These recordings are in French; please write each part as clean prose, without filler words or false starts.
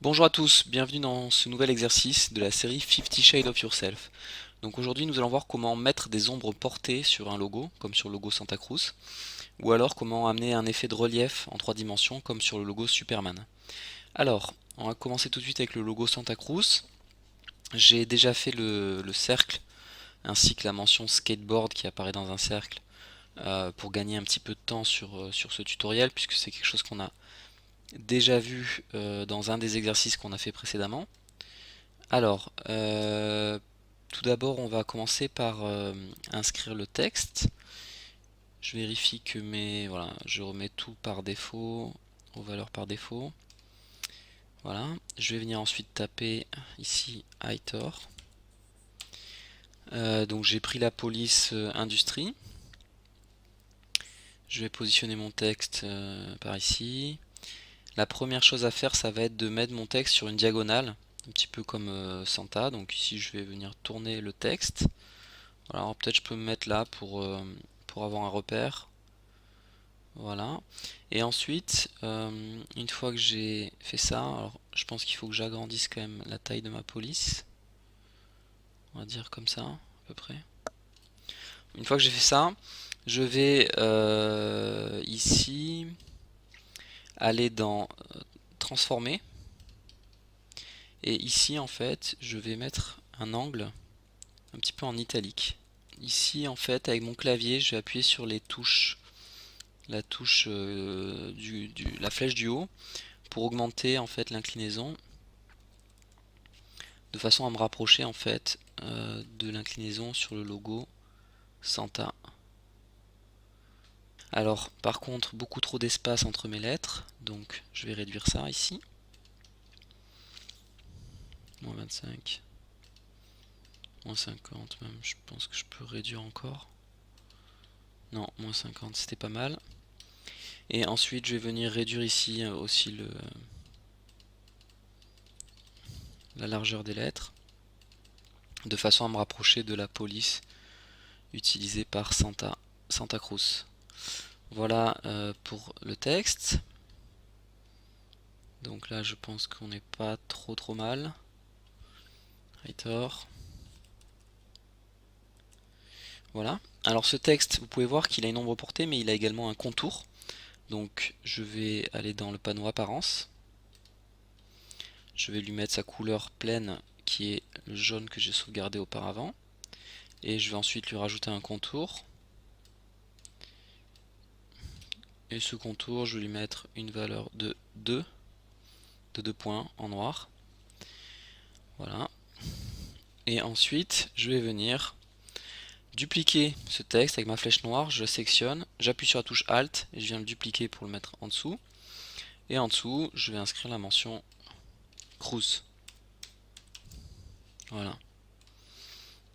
Bonjour à tous, bienvenue dans ce nouvel exercice de la série 50 Shades of Yourself. Donc aujourd'hui nous allons voir comment mettre des ombres portées sur un logo, comme sur le logo Santa Cruz, ou alors comment amener un effet de relief en 3 dimensions, comme sur le logo Superman. Alors, on va commencer tout de suite avec le logo Santa Cruz. J'ai déjà fait le cercle, ainsi que la mention skateboard qui apparaît dans un cercle, pour gagner un petit peu de temps sur ce tutoriel, puisque c'est quelque chose qu'on a déjà vu dans un des exercices qu'on a fait précédemment. Alors, tout d'abord, on va commencer par inscrire le texte. Je vérifie que voilà, je remets tout par défaut, aux valeurs par défaut. Voilà, je vais venir ensuite taper ici Aitor. Donc j'ai pris la police industrie. Je vais positionner mon texte par ici. La première chose à faire, ça va être de mettre mon texte sur une diagonale, un petit peu comme Santa. Donc ici, je vais venir tourner le texte. Voilà, alors peut-être je peux me mettre là pour avoir un repère. Voilà. Et ensuite, une fois que j'ai fait ça, alors je pense qu'il faut que j'agrandisse quand même la taille de ma police. On va dire comme ça, à peu près. Une fois que j'ai fait ça, je vais ici aller dans transformer. Et ici, en fait, je vais mettre un angle un petit peu en italique. Ici, en fait, avec mon clavier, je vais appuyer sur les touches la touche la flèche du haut pour augmenter en fait l'inclinaison de façon à me rapprocher en fait de l'inclinaison sur le logo Santa. Alors par contre beaucoup trop d'espace entre mes lettres, donc je vais réduire ça ici. Moins 25, moins 50 même, je pense que je peux réduire encore. Non, moins 50 c'était pas mal. Et ensuite je vais venir réduire ici aussi la largeur des lettres, de façon à me rapprocher de la police utilisée par Santa Cruz. Voilà pour le texte. Donc là je pense qu'on n'est pas trop mal. Writer. Voilà. Alors ce texte, vous pouvez voir qu'il a une ombre portée, mais il a également un contour. Donc je vais aller dans le panneau apparence. Je vais lui mettre sa couleur pleine qui est le jaune que j'ai sauvegardé auparavant. Et je vais ensuite lui rajouter un contour. Et ce contour, je vais lui mettre une valeur de 2 points en noir. Voilà. Et ensuite, je vais venir dupliquer ce texte avec ma flèche noire, je le sélectionne, j'appuie sur la touche Alt et je viens le dupliquer pour le mettre en dessous. Et en dessous, je vais inscrire la mention Cruz. Voilà.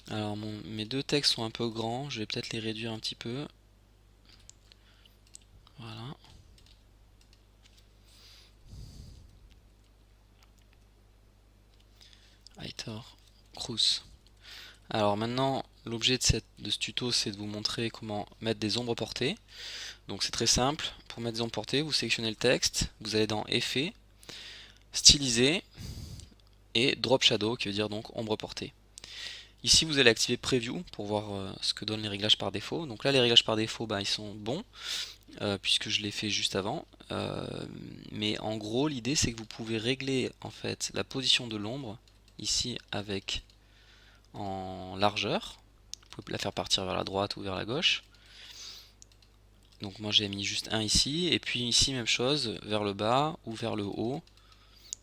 Alors mes deux textes sont un peu grands, je vais peut-être les réduire un petit peu. Voilà. Aitor Cruz. Alors maintenant, l'objet de ce tuto, c'est de vous montrer comment mettre des ombres portées. Donc c'est très simple. Pour mettre des ombres portées, vous sélectionnez le texte, vous allez dans Effets, Styliser et Drop Shadow, qui veut dire donc ombre portée. Ici, vous allez activer Preview pour voir ce que donnent les réglages par défaut. Donc là, les réglages par défaut, ils sont bons, puisque je l'ai fait juste avant. Mais en gros, l'idée, c'est que vous pouvez régler en fait la position de l'ombre, ici avec en largeur. Vous pouvez la faire partir vers la droite ou vers la gauche. Donc moi j'ai mis juste un ici, et puis ici même chose, vers le bas ou vers le haut.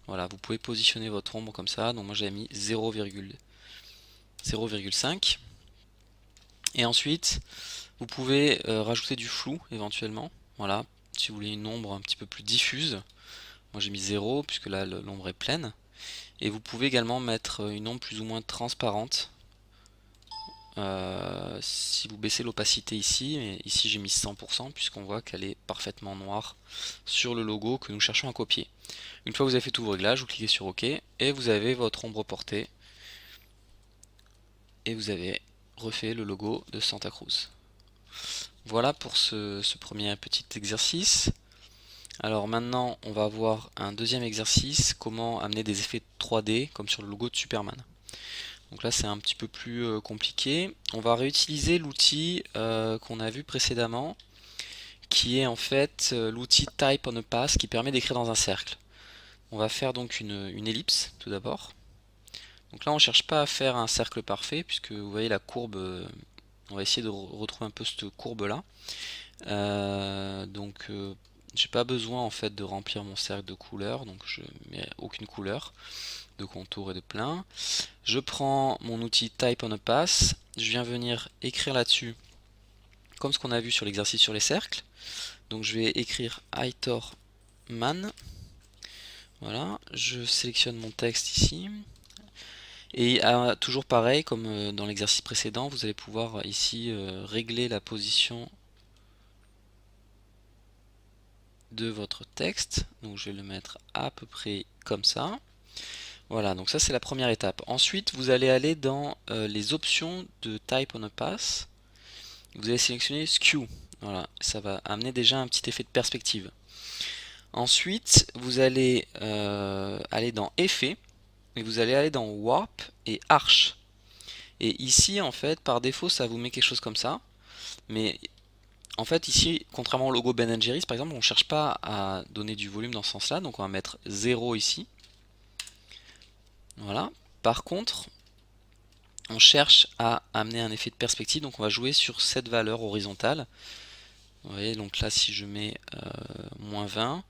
Voilà, vous pouvez positionner votre ombre comme ça. Donc moi j'ai mis 0,5. Et ensuite, vous pouvez rajouter du flou éventuellement. Voilà, si vous voulez une ombre un petit peu plus diffuse. Moi j'ai mis 0 puisque là l'ombre est pleine. Et vous pouvez également mettre une ombre plus ou moins transparente. Si vous baissez l'opacité ici, et ici j'ai mis 100% puisqu'on voit qu'elle est parfaitement noire sur le logo que nous cherchons à copier. Une fois que vous avez fait tous vos réglages, vous cliquez sur OK et vous avez votre ombre portée et vous avez refait le logo de Santa Cruz. Voilà pour ce premier petit exercice. Alors maintenant, on va voir un deuxième exercice, comment amener des effets 3D comme sur le logo de Superman. Donc là, c'est un petit peu plus compliqué. On va réutiliser l'outil qu'on a vu précédemment, qui est en fait l'outil Type on a Path qui permet d'écrire dans un cercle. On va faire donc une ellipse tout d'abord. Donc là, on ne cherche pas à faire un cercle parfait, puisque vous voyez la courbe, on va essayer de retrouver un peu cette courbe là. J'ai pas besoin en fait de remplir mon cercle de couleurs, donc je mets aucune couleur de contour et de plein. Je prends mon outil Type on a Path, je viens venir écrire là-dessus comme ce qu'on a vu sur l'exercice sur les cercles. Donc je vais écrire Aitor Man. Voilà, je sélectionne mon texte ici. Et toujours pareil, comme dans l'exercice précédent, vous allez pouvoir ici régler la position de votre texte. Donc je vais le mettre à peu près comme ça. Voilà, donc ça c'est la première étape. Ensuite, vous allez aller dans les options de Type on a Path. Vous allez sélectionner Skew. Voilà, ça va amener déjà un petit effet de perspective. Ensuite, vous allez aller dans Effets et vous allez aller dans Warp et Arch. Et ici, en fait, par défaut, ça vous met quelque chose comme ça. Mais en fait, ici, contrairement au logo Ben Jerry's, par exemple, on ne cherche pas à donner du volume dans ce sens-là. Donc on va mettre 0 ici. Voilà. Par contre, on cherche à amener un effet de perspective. Donc on va jouer sur cette valeur horizontale. Vous voyez, donc là, si je mets moins 20,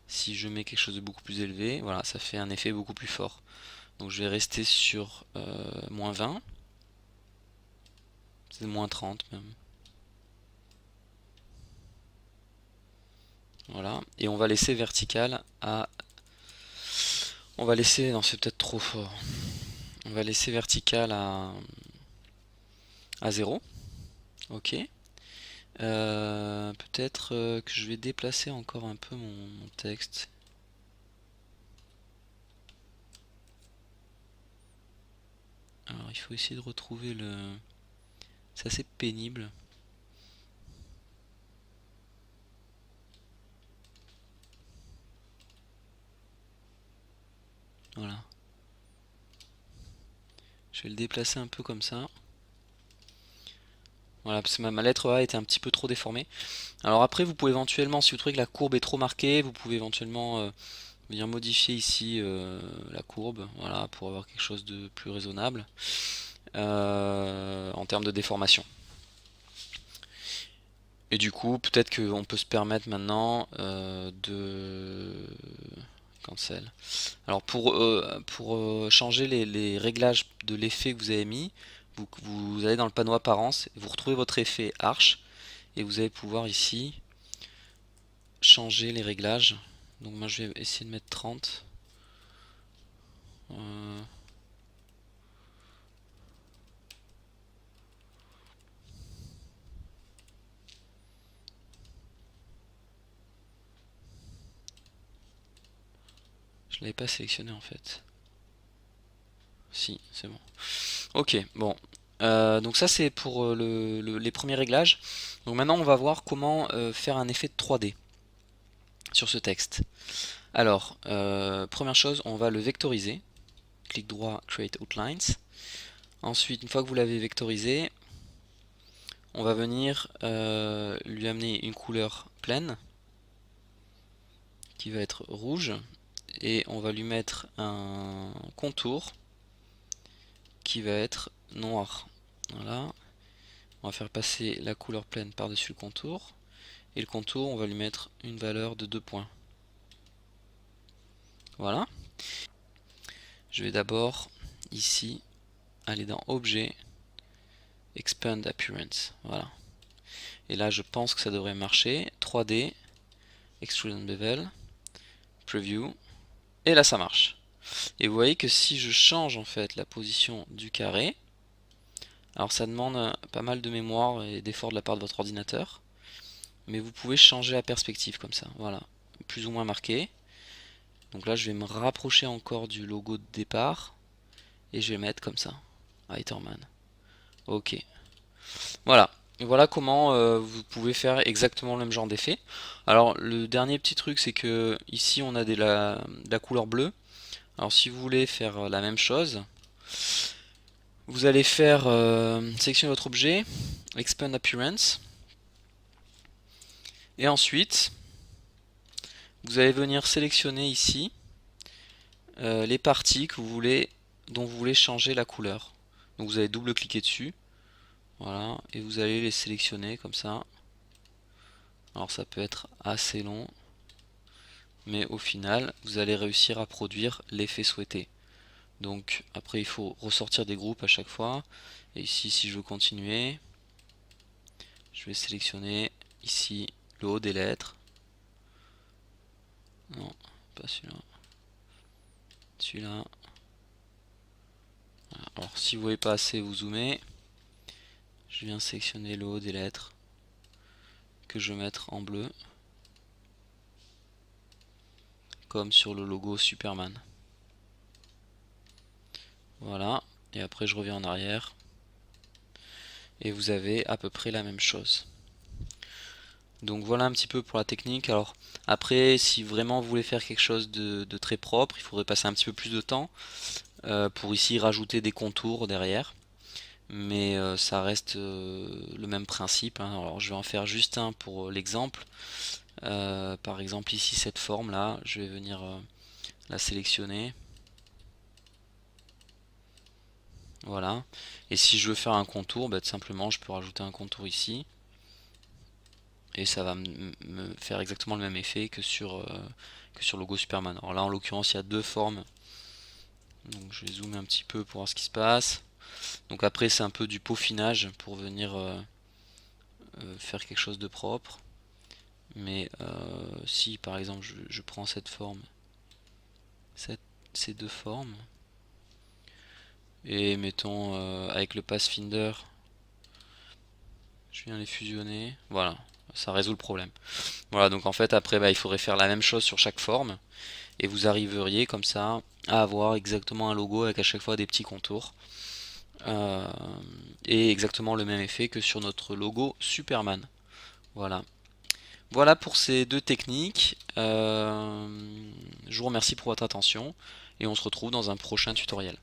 si je mets quelque chose de beaucoup plus élevé, voilà, ça fait un effet beaucoup plus fort. Donc je vais rester sur moins 20. C'est moins 30 même. Voilà. Et on va laisser vertical à... On va laisser... Non, c'est peut-être trop fort. On va laisser vertical à 0. Ok. Peut-être que je vais déplacer encore un peu mon texte. Alors il faut essayer de retrouver le... C'est assez pénible. Voilà. Je vais le déplacer un peu comme ça. Voilà, parce que ma lettre A était un petit peu trop déformée. Alors après, vous pouvez éventuellement, si vous trouvez que la courbe est trop marquée, vous pouvez éventuellement venir modifier ici la courbe, voilà, pour avoir quelque chose de plus raisonnable en termes de déformation. Et du coup, peut-être qu'on peut se permettre maintenant de cancel. Alors pour changer les réglages de l'effet que vous avez mis, vous allez dans le panneau apparence, vous retrouvez votre effet arche et vous allez pouvoir ici changer les réglages. Donc moi je vais essayer de mettre 30. Je l'avais pas sélectionné en fait. Si, c'est bon. Ok, bon. Donc ça c'est pour les premiers réglages. Donc maintenant on va voir comment faire un effet de 3D sur ce texte. Alors, première chose, on va le vectoriser. Clic droit, Create Outlines. Ensuite, une fois que vous l'avez vectorisé, on va venir lui amener une couleur pleine qui va être rouge et on va lui mettre un contour qui va être noir. Voilà. On va faire passer la couleur pleine par-dessus le contour et le contour, on va lui mettre une valeur de 2 points. Voilà. Je vais d'abord ici aller dans Objet, Expand Appearance. Voilà. Et là, je pense que ça devrait marcher. 3D, Extrude and Bevel, Preview, et là ça marche. Et vous voyez que si je change en fait la position du carré, alors ça demande pas mal de mémoire et d'effort de la part de votre ordinateur, mais vous pouvez changer la perspective comme ça, voilà, plus ou moins marqué. Donc là je vais me rapprocher encore du logo de départ, et je vais mettre comme ça, Aitorman. Ok, voilà. voilà comment vous pouvez faire exactement le même genre d'effet. Alors le dernier petit truc, c'est que ici on a de la couleur bleue. Alors si vous voulez faire la même chose, vous allez faire sélectionner votre objet, Expand Appearance, et ensuite vous allez venir sélectionner ici les parties que vous voulez, dont vous voulez changer la couleur. Donc vous allez double-cliquer dessus, voilà, et vous allez les sélectionner comme ça. Alors ça peut être assez long, mais au final, vous allez réussir à produire l'effet souhaité. Donc après, il faut ressortir des groupes à chaque fois. Et ici, si je veux continuer, je vais sélectionner ici le haut des lettres. Non, pas celui-là. Celui-là. Voilà. Alors si vous voyez pas assez, vous zoomez. Je viens sélectionner le haut des lettres que je vais mettre en bleu, comme sur le logo Superman. Voilà, et après je reviens en arrière, et vous avez à peu près la même chose. Donc voilà un petit peu pour la technique. Alors après, si vraiment vous voulez faire quelque chose de très propre, il faudrait passer un petit peu plus de temps pour ici rajouter des contours derrière. Mais ça reste le même principe, hein. Alors je vais en faire juste un pour l'exemple. Par exemple ici cette forme là, je vais venir la sélectionner. Voilà. Et si je veux faire un contour, bah, tout simplement je peux rajouter un contour ici. Et ça va me faire exactement le même effet que sur le logo Superman. Alors là en l'occurrence il y a deux formes. Donc je vais zoomer un petit peu pour voir ce qui se passe. Donc après c'est un peu du peaufinage pour venir faire quelque chose de propre. Mais si par exemple je prends cette forme, ces deux formes, et mettons avec le Pathfinder, je viens les fusionner, voilà, ça résout le problème. Voilà, donc en fait après bah, il faudrait faire la même chose sur chaque forme, et vous arriveriez comme ça à avoir exactement un logo avec à chaque fois des petits contours. Euh, et exactement le même effet que sur notre logo Superman. Voilà. Voilà pour ces deux techniques. Je vous remercie pour votre attention et on se retrouve dans un prochain tutoriel.